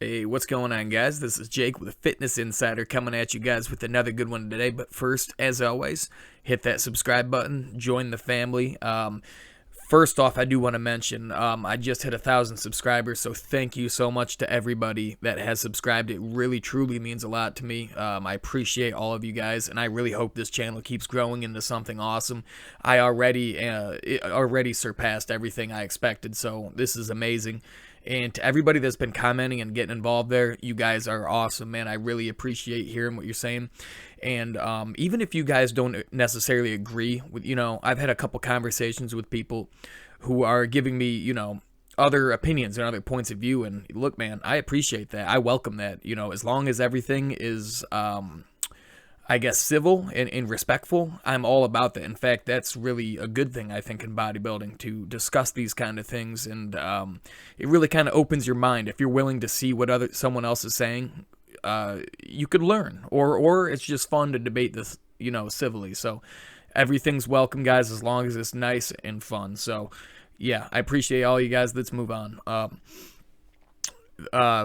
Hey, what's going on, guys? This is Jake with Fitness Insider coming at you guys with another good one today. But first, as always, hit that subscribe button, join the family. First off, I do want to mention I just hit 1,000 subscribers, so thank you so much to everybody that has subscribed. It really, truly means a lot to me. I appreciate all of you guys, and I really hope this channel keeps growing into something awesome. It already surpassed everything I expected, so this is amazing. And to everybody that's been commenting and getting involved there, you guys are awesome, man. I really appreciate hearing what you're saying. And even if you guys don't necessarily agree with, I've had a couple conversations with people who are giving me, other opinions and other points of view. And look, man, I appreciate that. I welcome that, as long as everything is, I guess, civil and respectful, I'm all about that. In fact, that's really a good thing, I think, in bodybuilding, to discuss these kind of things. And it really kind of opens your mind. If you're willing to see what someone else is saying, you could learn. Or it's just fun to debate this, civilly. So everything's welcome, guys, as long as it's nice and fun. So, yeah, I appreciate all you guys. Let's move on.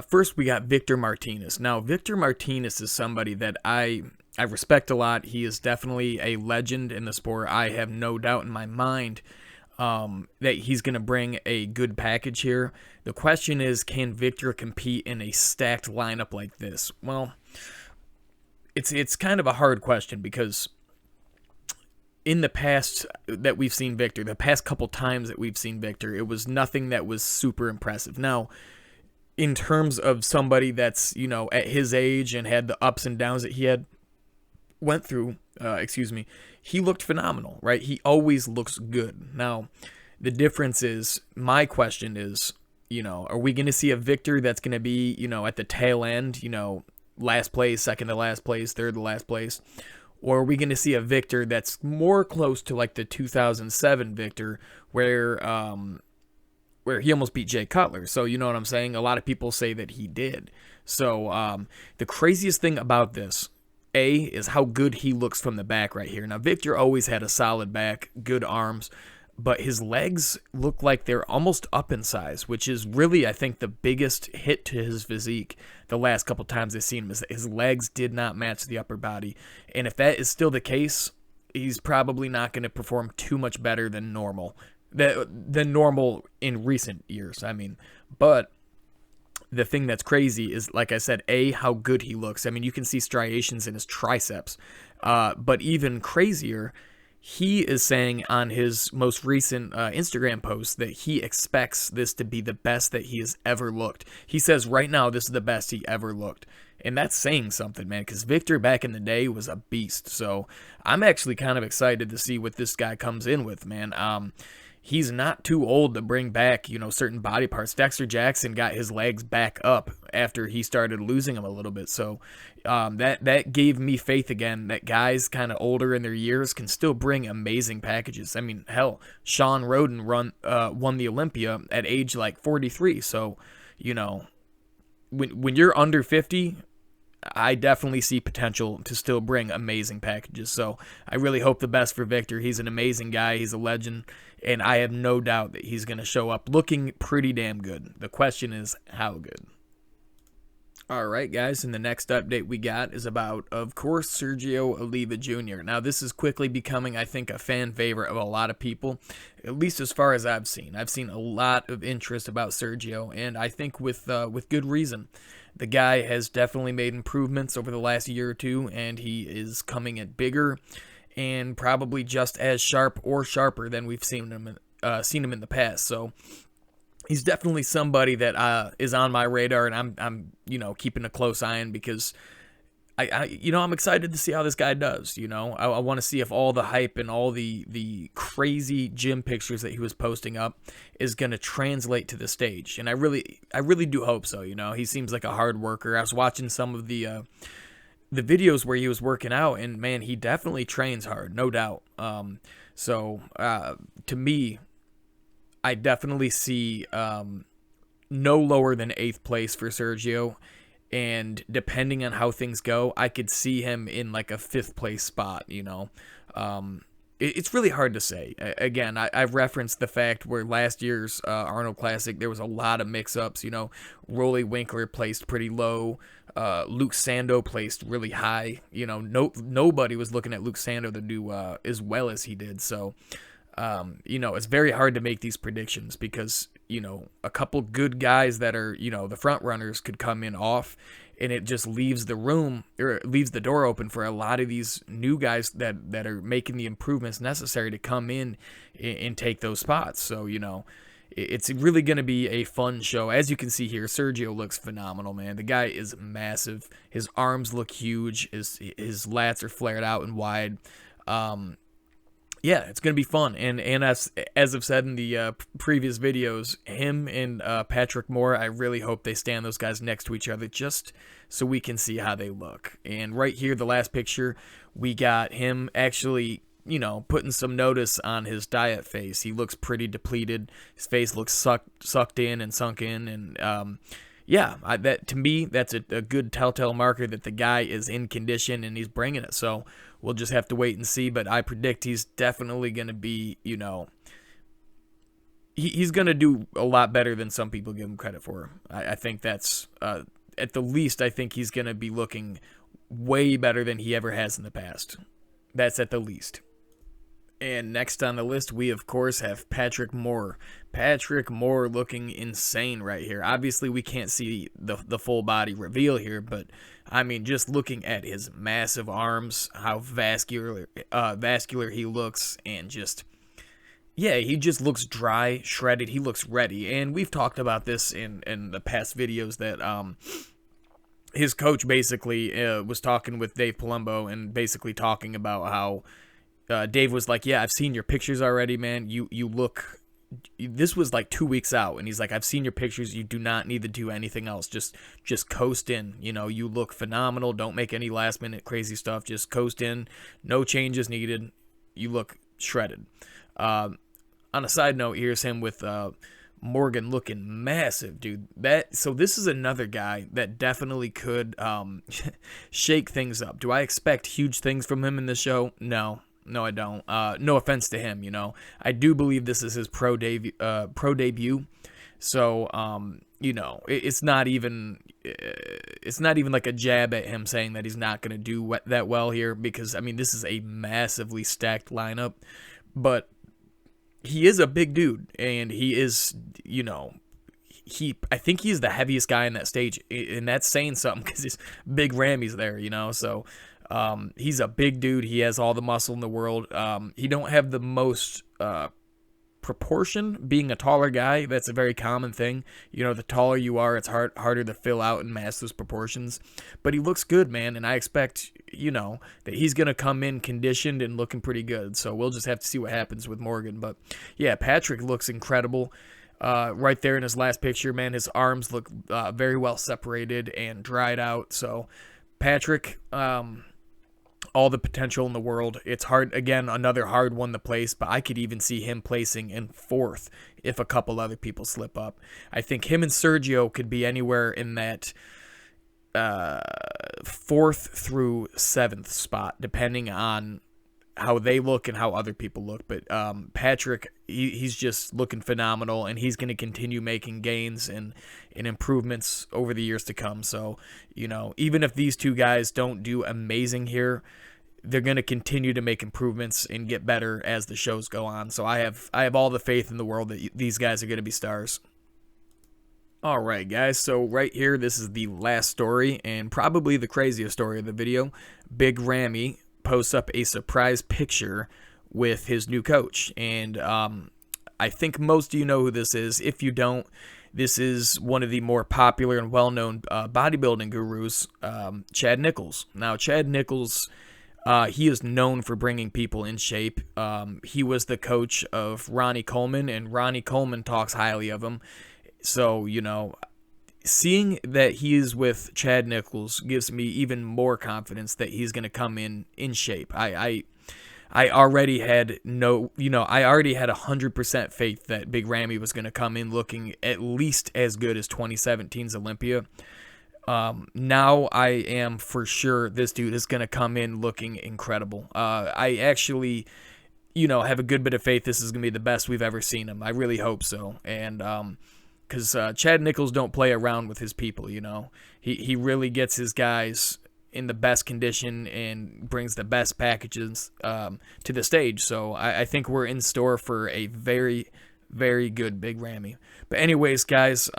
First, we got Victor Martinez. Now, Victor Martinez is somebody that I respect a lot. He is definitely a legend in the sport. I have no doubt in my mind that he's going to bring a good package here. The question is, can Victor compete in a stacked lineup like this? Well, it's kind of a hard question because in the past that we've seen Victor, the past couple times that we've seen Victor, it was nothing that was super impressive. Now, in terms of somebody that's, at his age and had the ups and downs that he went through, he looked phenomenal, right? He always looks good. Now, the difference is, my question is, are we going to see a Victor that's going to be, at the tail end, last place, second to last place, third to last place? Or are we going to see a Victor that's more close to like the 2007 Victor where he almost beat Jay Cutler? So you know what I'm saying? A lot of people say that he did. So the craziest thing about this, is how good he looks from the back right here. Now, Victor always had a solid back, good arms, but his legs look like they're almost up in size, which is really, I think, the biggest hit to his physique the last couple times I've seen him, is that his legs did not match the upper body. And if that is still the case, he's probably not going to perform too much better than normal. Than normal in recent years, I mean. But the thing that's crazy is, like I said, how good he looks. I mean, you can see striations in his triceps. But even crazier, he is saying on his most recent Instagram post that he expects this to be the best that he has ever looked. He says right now this is the best he ever looked. And that's saying something, man, because Victor back in the day was a beast. So I'm actually kind of excited to see what this guy comes in with, man. He's not too old to bring back, certain body parts. Dexter Jackson got his legs back up after he started losing them a little bit. So that gave me faith again that guys kind of older in their years can still bring amazing packages. I mean, hell, Sean Roden won the Olympia at age like 43. So, when you're under 50, I definitely see potential to still bring amazing packages. So I really hope the best for Victor. He's an amazing guy. He's a legend. And I have no doubt that he's going to show up looking pretty damn good. The question is, how good? All right, guys, and the next update we got is about, of course, Sergio Oliva Jr. Now, this is quickly becoming, I think, a fan favorite of a lot of people, at least as far as I've seen. I've seen a lot of interest about Sergio, and I think with good reason. The guy has definitely made improvements over the last year or two, and he is coming at bigger and probably just as sharp or sharper than we've seen him in the past. So he's definitely somebody that is on my radar, and I'm keeping a close eye on, because I'm excited to see how this guy does. I want to see if all the hype and all the crazy gym pictures that he was posting up is going to translate to the stage. And I really do hope so. He seems like a hard worker. I was watching some of the videos where he was working out, and man, he definitely trains hard, no doubt. So to me, I definitely see no lower than 8th place for Sergio. And depending on how things go, I could see him in like a 5th place spot, it's really hard to say. Again, I've referenced the fact where last year's Arnold Classic, there was a lot of mix-ups. You know, Rolly Winkler placed pretty low. Luke Sando placed really high. You know, nobody was looking at Luke Sando to do as well as he did. So, you know, it's very hard to make these predictions because, you know, a couple good guys that are, you know, the front runners could come in off, and it just leaves the room, or leaves the door open for a lot of these new guys that are making the improvements necessary to come in and take those spots. So, you know, it's really going to be a fun show. As you can see here, Sergio looks phenomenal, man. The guy is massive. His arms look huge. His lats are flared out and wide. Yeah, it's going to be fun. And as I've said in the previous videos, him and Patrick Moore, I really hope they stand those guys next to each other just so we can see how they look. And right here, the last picture, we got him actually, you know, putting some notice on his diet face. He looks pretty depleted. His face looks sucked in and sunk in. And yeah, that to me, that's a good telltale marker that the guy is in condition and he's bringing it. So we'll just have to wait and see. But I predict he's definitely going to be, you know, he's going to do a lot better than some people give him credit for. I think that's, at the least, I think he's going to be looking way better than he ever has in the past. That's at the least. And next on the list, we, of course, have Patrick Moore. Patrick Moore looking insane right here. Obviously, we can't see the full body reveal here, but, I mean, just looking at his massive arms, how vascular he looks, and just, yeah, he just looks dry, shredded. He looks ready. And we've talked about this in the past videos that his coach basically was talking with Dave Palumbo and basically talking about how Dave was like, yeah, I've seen your pictures already, man. You look, this was like 2 weeks out, and he's like, I've seen your pictures. You do not need to do anything else. Just coast in. You know, you look phenomenal. Don't make any last minute crazy stuff. Just coast in. No changes needed. You look shredded. On a side note, here's him with Morgan looking massive, dude. So this is another guy that definitely could shake things up. Do I expect huge things from him in this show? No. No, I don't. No offense to him, you know. I do believe this is his pro debut. So, you know, it's not even like a jab at him saying that he's not going to do that well here, because I mean, this is a massively stacked lineup, but he is a big dude, and he is, you know, I think he's the heaviest guy in that stage, and that's saying something because his big Ramy's there, you know. So he's a big dude. He has all the muscle in the world. He don't have the most proportion, being a taller guy. That's a very common thing. You know, the taller you are, it's harder to fill out and match those proportions. But he looks good, man, and I expect, you know, that he's going to come in conditioned and looking pretty good. So we'll just have to see what happens with Morgan. But yeah, Patrick looks incredible. Right there in his last picture, man, his arms look very well separated and dried out. So Patrick, all the potential in the world. It's hard, again, another hard one to place, but I could even see him placing in 4th if a couple other people slip up. I think him and Sergio could be anywhere in that 4th through 7th spot, depending on how they look and how other people look. But Patrick, he's just looking phenomenal, and he's going to continue making gains and improvements over the years to come. So, you know, even if these two guys don't do amazing here, they're going to continue to make improvements and get better as the shows go on. So I have all the faith in the world that these guys are going to be stars. All right, guys, so right here, this is the last story and probably the craziest story of the video. Big Ramy posts up a surprise picture with his new coach, and I think most of you know who this is. If you don't, this is one of the more popular and well-known bodybuilding gurus, Chad Nichols. Now, Chad Nichols, he is known for bringing people in shape. He was the coach of Ronnie Coleman, and Ronnie Coleman talks highly of him. So, you know, seeing that he is with Chad Nichols gives me even more confidence that he's going to come in shape. I already had I already had 100% faith that Big Ramy was going to come in looking at least as good as 2017's Olympia. Now I am for sure this dude is going to come in looking incredible. I actually, have a good bit of faith this is going to be the best we've ever seen him. I really hope so. And because Chad Nichols don't play around with his people, He really gets his guys in the best condition and brings the best packages to the stage. So I think we're in store for a very, very good Big Ramy. But anyways, guys,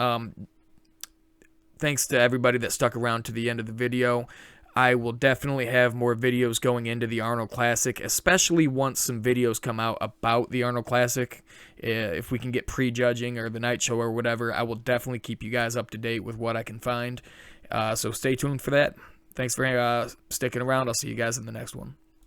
thanks to everybody that stuck around to the end of the video. I will definitely have more videos going into the Arnold Classic, especially once some videos come out about the Arnold Classic. If we can get prejudging or the night show or whatever, I will definitely keep you guys up to date with what I can find. So stay tuned for that. Thanks for sticking around. I'll see you guys in the next one.